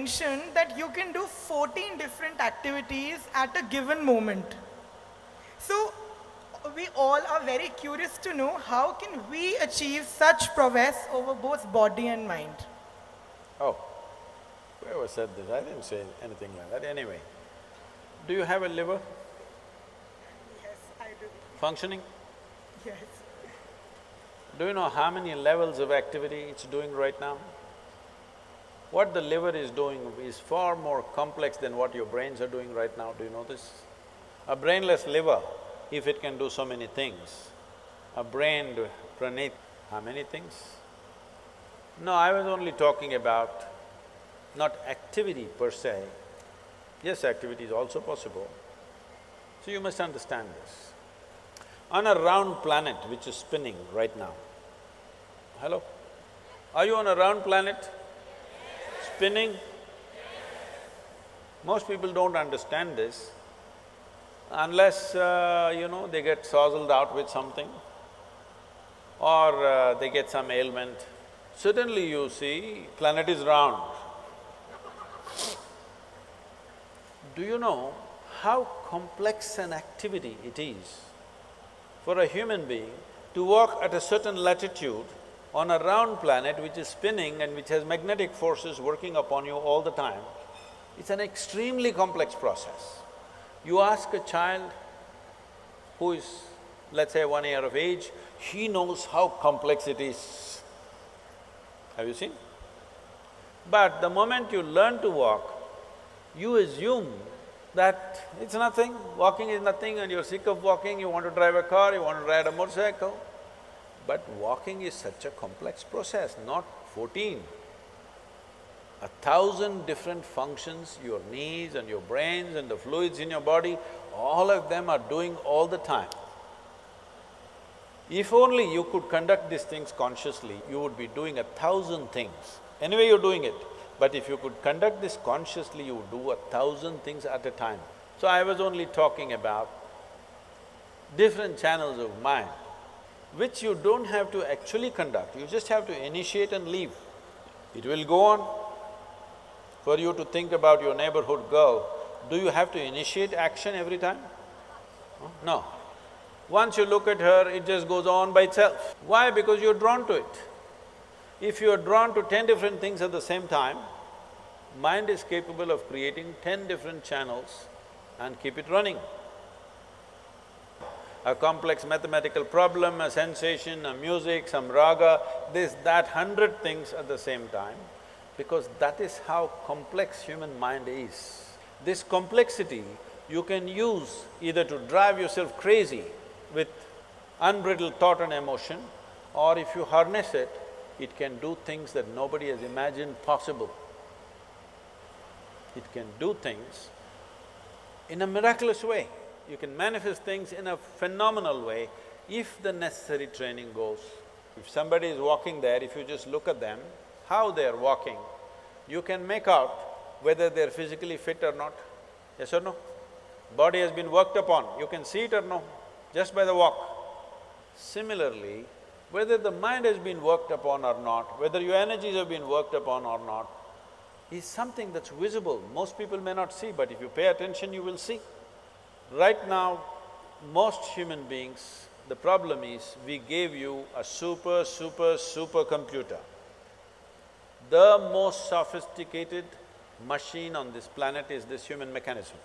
mentioned that you can do 14 different activities at a given moment. So we all are very curious to know how can we achieve such prowess over both body and mind. Oh, whoever said this, I didn't say anything like that. Anyway, do you have a liver Yes, I do. functioning? Yes. Do you know how many levels of activity it's doing right now? What the liver is doing is far more complex than what your brains are doing right now, do you know this? A brainless liver, if it can do so many things, a brained pranit, how many things? No, I was only talking about not activity per se. Yes, activity is also possible. So you must understand this. On a round planet which is spinning right now, hello? Are you on a round planet? Spinning? Most people don't understand this unless, they get sozzled out with something or they get some ailment. Suddenly you see, planet is round. Do you know how complex an activity it is for a human being to walk at a certain latitude on a round planet which is spinning and which has magnetic forces working upon you all the time? It's an extremely complex process. You ask a child who is, let's say, 1 year of age, he knows how complex it is. Have you seen? But the moment you learn to walk, you assume that it's nothing, walking is nothing and you're sick of walking, you want to drive a car, you want to ride a motorcycle. But walking is such a complex process, not 14. 1,000 different functions, your knees and your brains and the fluids in your body, all of them are doing all the time. If only you could conduct these things consciously, you would be doing 1,000 things. Anyway, you're doing it, but if you could conduct this consciously, you would do 1,000 things at a time. So I was only talking about different channels of mind, which you don't have to actually conduct, you just have to initiate and leave. It will go on. For you to think about your neighborhood girl, do you have to initiate action every time? No. Once you look at her, it just goes on by itself. Why? Because you're drawn to it. If you're drawn to 10 different things at the same time, mind is capable of creating 10 different channels and keep it running. A complex mathematical problem, a sensation, a music, some raga, this, that, 100 things at the same time, because that is how complex human mind is. This complexity you can use either to drive yourself crazy with unbridled thought and emotion, or if you harness it, it can do things that nobody has imagined possible. It can do things in a miraculous way. You can manifest things in a phenomenal way if the necessary training goes. If somebody is walking there, if you just look at them, how they're walking, you can make out whether they're physically fit or not. Yes or no? Body has been worked upon, you can see it or no, just by the walk. Similarly, whether the mind has been worked upon or not, whether your energies have been worked upon or not, is something that's visible. Most people may not see, but if you pay attention, you will see. Right now, most human beings, the problem is we gave you a super computer. The most sophisticated machine on this planet is this human mechanism.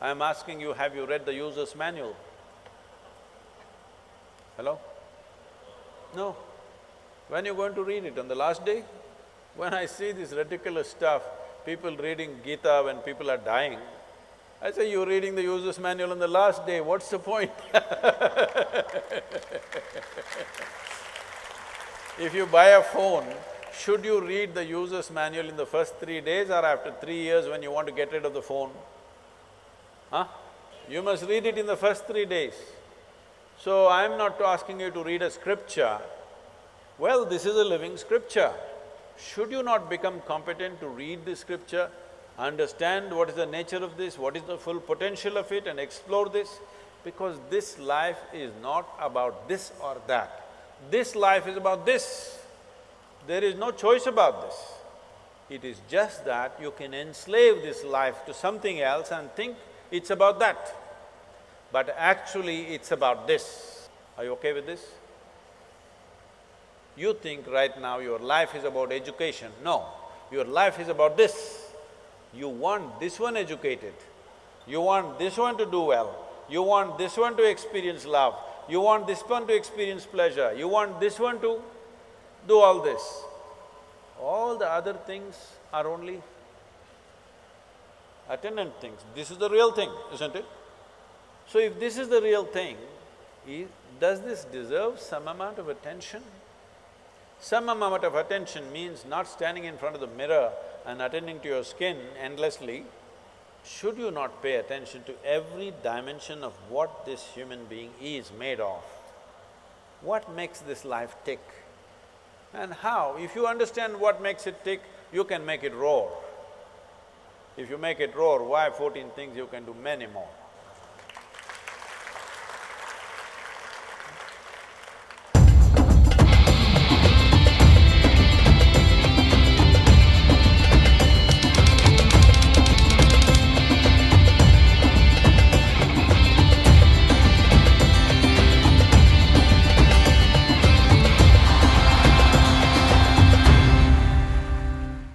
I am asking you, have you read the user's manual? Hello? No. When are you going to read it? On the last day? When I see this ridiculous stuff, people reading Gita when people are dying, I say, you're reading the user's manual on the last day, what's the point? If you buy a phone, should you read the user's manual in the first 3 days or after 3 years when you want to get rid of the phone? Huh? You must read it in the first 3 days. So I'm not asking you to read a scripture. Well, this is a living scripture. Should you not become competent to read this scripture, understand what is the nature of this, what is the full potential of it and explore this? Because this life is not about this or that. This life is about this. There is no choice about this. It is just that you can enslave this life to something else and think it's about that. But actually it's about this. Are you okay with this? You think right now your life is about education. No, your life is about this. You want this one educated, you want this one to do well, you want this one to experience love, you want this one to experience pleasure, you want this one to do all this. All the other things are only attendant things. This is the real thing, isn't it? So if this is the real thing, does this deserve some amount of attention? Some amount of attention means not standing in front of the mirror and attending to your skin endlessly. Should you not pay attention to every dimension of what this human being is made of? What makes this life tick? And how? If you understand what makes it tick, you can make it roar. If you make it roar, why 14 things, you can do many more.